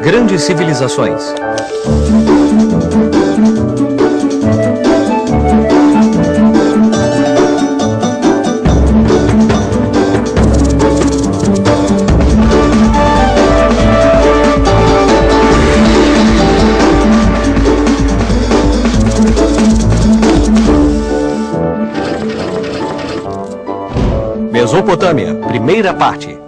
Grandes civilizações. Mesopotâmia, primeira parte.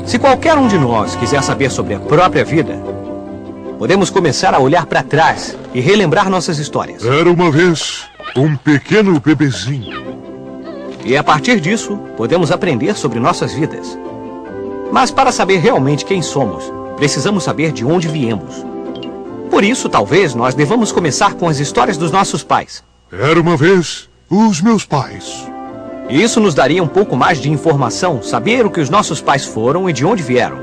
Se qualquer um de nós quiser saber sobre a própria vida, podemos começar a olhar para trás e relembrar nossas histórias. Era uma vez um pequeno bebezinho. E a partir disso, podemos aprender sobre nossas vidas. Mas para saber realmente quem somos, precisamos saber de onde viemos. Por isso, talvez, nós devamos começar com as histórias dos nossos pais. Era uma vez os meus pais. E isso nos daria um pouco mais de informação, saber o que os nossos pais foram e de onde vieram.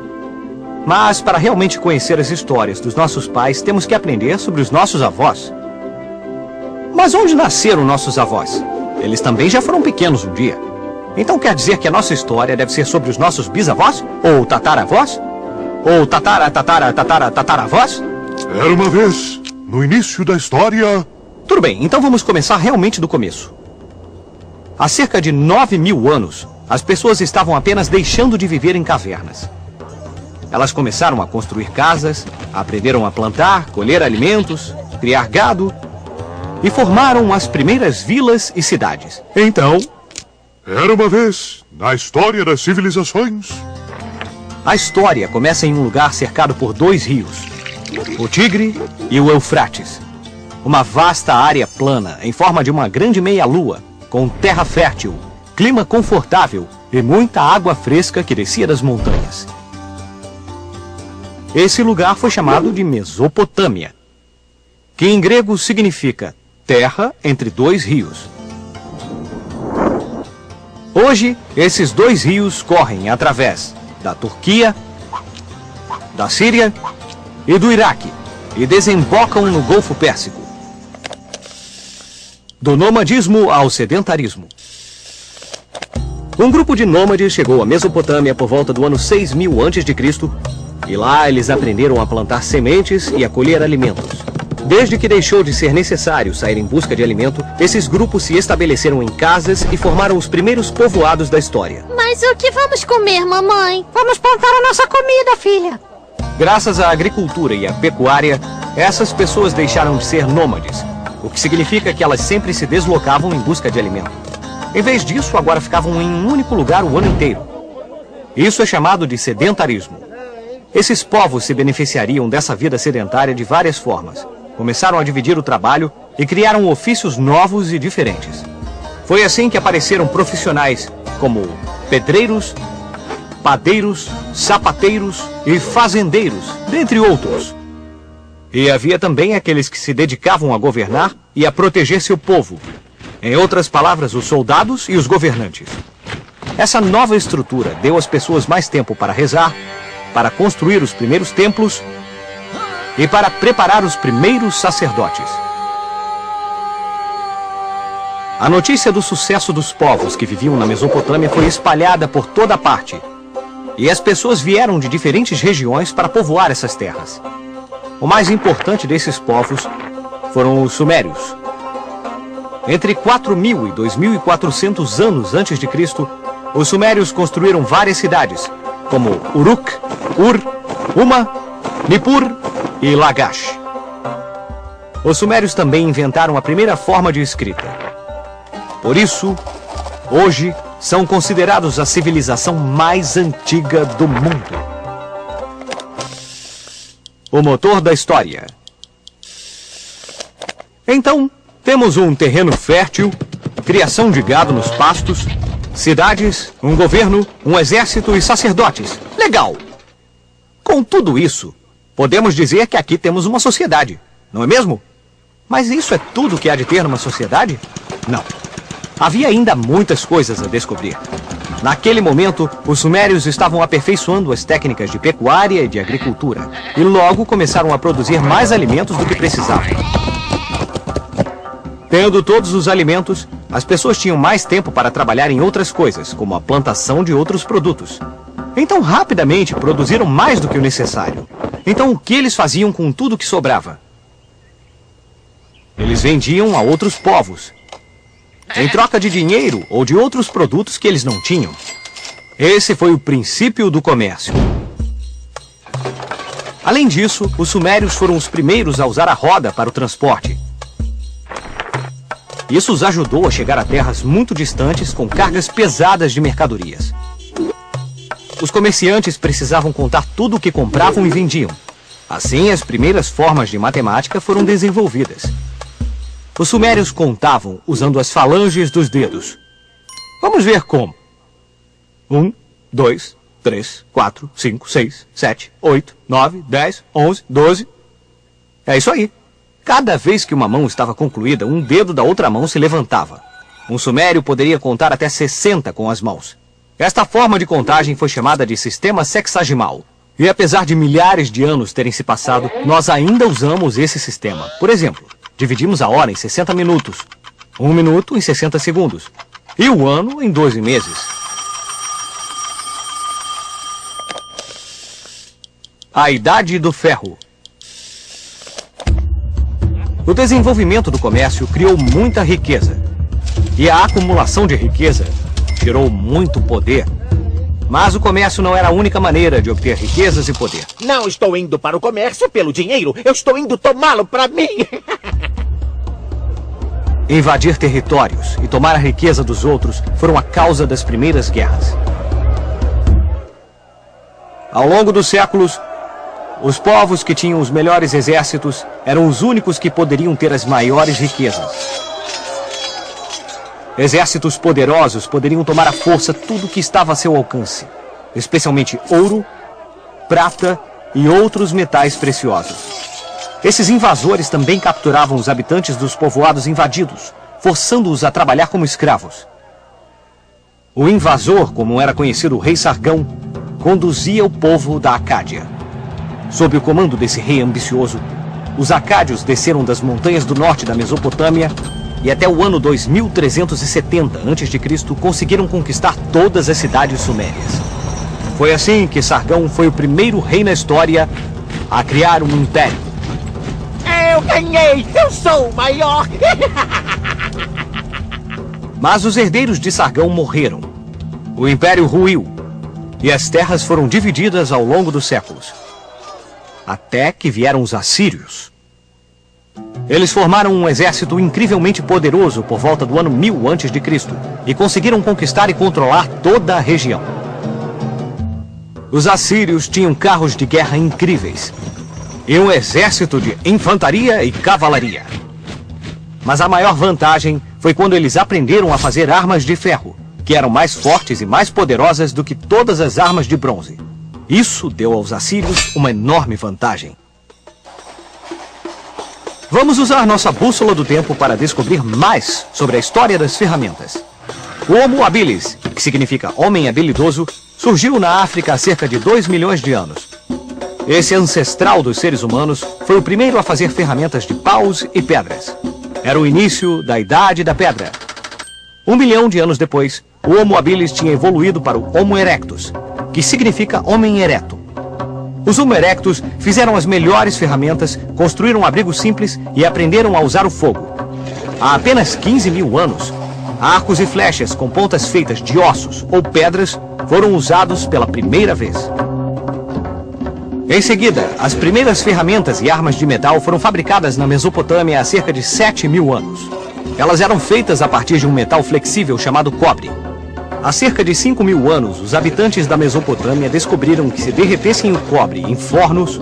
Mas para realmente conhecer as histórias dos nossos pais, temos que aprender sobre os nossos avós. Mas onde nasceram nossos avós? Eles também já foram pequenos um dia. Então quer dizer que a nossa história deve ser sobre os nossos bisavós? Ou tataravós? Ou tataravós? Era uma vez, no início da história... Tudo bem, então vamos começar realmente do começo. Há cerca de 9.000 anos, as pessoas estavam apenas deixando de viver em cavernas. Elas começaram a construir casas, aprenderam a plantar, colher alimentos, criar gado e formaram as primeiras vilas e cidades. Então... Era uma vez, na história das civilizações... A história começa em um lugar cercado por 2 rios, o Tigre e o Eufrates. Uma vasta área plana, em forma de uma grande meia-lua, com terra fértil, clima confortável e muita água fresca que descia das montanhas. Esse lugar foi chamado de Mesopotâmia, que em grego significa terra entre 2 rios. Hoje, esses 2 rios correm através da Turquia, da Síria e do Iraque e desembocam no Golfo Pérsico. Do nomadismo ao sedentarismo. Um grupo de nômades chegou à Mesopotâmia por volta do ano 6000 a.C. e lá eles aprenderam a plantar sementes e a colher alimentos. Desde que deixou de ser necessário sair em busca de alimento, esses grupos se estabeleceram em casas e formaram os primeiros povoados da história. Mas o que vamos comer, mamãe? Vamos plantar a nossa comida, filha. Graças à agricultura e à pecuária, essas pessoas deixaram de ser nômades, o que significa que elas sempre se deslocavam em busca de alimento. Em vez disso, agora ficavam em um único lugar o ano inteiro. Isso é chamado de sedentarismo. Esses povos se beneficiariam dessa vida sedentária de várias formas. Começaram a dividir o trabalho e criaram ofícios novos e diferentes. Foi assim que apareceram profissionais como pedreiros, padeiros, sapateiros e fazendeiros, dentre outros. E havia também aqueles que se dedicavam a governar e a proteger seu povo. Em outras palavras, os soldados e os governantes. Essa nova estrutura deu às pessoas mais tempo para rezar, para construir os primeiros templos e para preparar os primeiros sacerdotes. A notícia do sucesso dos povos que viviam na Mesopotâmia foi espalhada por toda parte. E as pessoas vieram de diferentes regiões para povoar essas terras. O mais importante desses povos foram os sumérios. Entre 4.000 e 2.400 anos antes de Cristo, os sumérios construíram várias cidades, como Uruk, Ur, Uma, Nippur e Lagash. Os sumérios também inventaram a primeira forma de escrita. Por isso, hoje, são considerados a civilização mais antiga do mundo. O motor da história. Então, temos um terreno fértil, criação de gado nos pastos, cidades, um governo, um exército e sacerdotes. Legal! Com tudo isso, podemos dizer que aqui temos uma sociedade, não é mesmo? Mas isso é tudo que há de ter numa sociedade? Não. Havia ainda muitas coisas a descobrir. Naquele momento, os sumérios estavam aperfeiçoando as técnicas de pecuária e de agricultura, e logo começaram a produzir mais alimentos do que precisavam. Tendo todos os alimentos, as pessoas tinham mais tempo para trabalhar em outras coisas, como a plantação de outros produtos. Então, rapidamente, produziram mais do que o necessário. Então, o que eles faziam com tudo que sobrava? Eles vendiam a outros povos, em troca de dinheiro ou de outros produtos que eles não tinham. Esse foi o princípio do comércio. Além disso, os sumérios foram os primeiros a usar a roda para o transporte. Isso os ajudou a chegar a terras muito distantes com cargas pesadas de mercadorias. Os comerciantes precisavam contar tudo o que compravam e vendiam. Assim, as primeiras formas de matemática foram desenvolvidas. Os sumérios contavam usando as falanges dos dedos. Vamos ver como. 1, 2, 3, 4, 5, 6, 7, 8, 9, 10, 11, 12. É isso aí. Cada vez que uma mão estava concluída, um dedo da outra mão se levantava. Um sumério poderia contar até 60 com as mãos. Esta forma de contagem foi chamada de sistema sexagimal. E apesar de milhares de anos terem se passado, nós ainda usamos esse sistema. Por exemplo, dividimos a hora em 60 minutos, 1 minuto em 60 segundos e o ano em 12 meses. A Idade do Ferro. O desenvolvimento do comércio criou muita riqueza. E a acumulação de riqueza gerou muito poder. Mas o comércio não era a única maneira de obter riquezas e poder. Não estou indo para o comércio pelo dinheiro. Eu estou indo tomá-lo para mim. Invadir territórios e tomar a riqueza dos outros foram a causa das primeiras guerras. Ao longo dos séculos, os povos que tinham os melhores exércitos eram os únicos que poderiam ter as maiores riquezas. Exércitos poderosos poderiam tomar à força tudo que estava a seu alcance, especialmente ouro, prata e outros metais preciosos. Esses invasores também capturavam os habitantes dos povoados invadidos, forçando-os a trabalhar como escravos. O invasor, como era conhecido o rei Sargão, conduzia o povo da Acádia. Sob o comando desse rei ambicioso, os acádios desceram das montanhas do norte da Mesopotâmia e até o ano 2370 a.C. conseguiram conquistar todas as cidades sumérias. Foi assim que Sargão foi o primeiro rei na história a criar um império. Eu ganhei! Eu sou o maior! Mas os herdeiros de Sargão morreram. O império ruiu e as terras foram divididas ao longo dos séculos. Até que vieram os assírios. Eles formaram um exército incrivelmente poderoso por volta do ano 1000 a.C. e conseguiram conquistar e controlar toda a região. Os assírios tinham carros de guerra incríveis e um exército de infantaria e cavalaria. Mas a maior vantagem foi quando eles aprenderam a fazer armas de ferro, que eram mais fortes e mais poderosas do que todas as armas de bronze. Isso deu aos assírios uma enorme vantagem. Vamos usar nossa bússola do tempo para descobrir mais sobre a história das ferramentas. O Homo habilis, que significa homem habilidoso, surgiu na África há cerca de 2 milhões de anos. Esse ancestral dos seres humanos foi o primeiro a fazer ferramentas de paus e pedras. Era o início da Idade da Pedra. 1 milhão de anos depois, o Homo habilis tinha evoluído para o Homo erectus, que significa homem ereto. Os Homo erectus fizeram as melhores ferramentas, construíram abrigos simples e aprenderam a usar o fogo. Há apenas 15 mil anos, arcos e flechas com pontas feitas de ossos ou pedras foram usados pela primeira vez. Em seguida, as primeiras ferramentas e armas de metal foram fabricadas na Mesopotâmia há cerca de 7 mil anos. Elas eram feitas a partir de um metal flexível chamado cobre. Há cerca de 5 mil anos, os habitantes da Mesopotâmia descobriram que se derretessem o cobre em fornos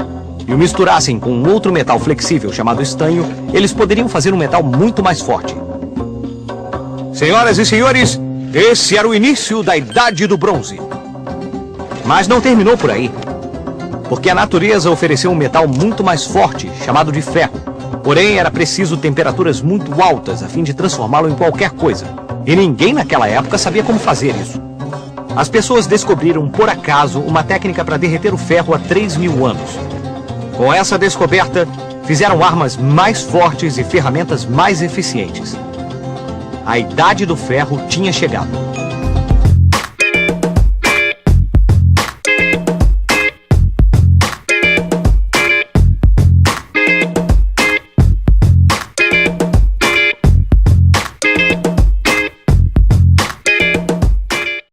e o misturassem com um outro metal flexível chamado estanho, eles poderiam fazer um metal muito mais forte. Senhoras e senhores, esse era o início da Idade do Bronze. Mas não terminou por aí, porque a natureza ofereceu um metal muito mais forte, chamado de ferro. Porém, era preciso temperaturas muito altas a fim de transformá-lo em qualquer coisa. E ninguém naquela época sabia como fazer isso. As pessoas descobriram, por acaso, uma técnica para derreter o ferro há 3 mil anos. Com essa descoberta, fizeram armas mais fortes e ferramentas mais eficientes. A Idade do Ferro tinha chegado.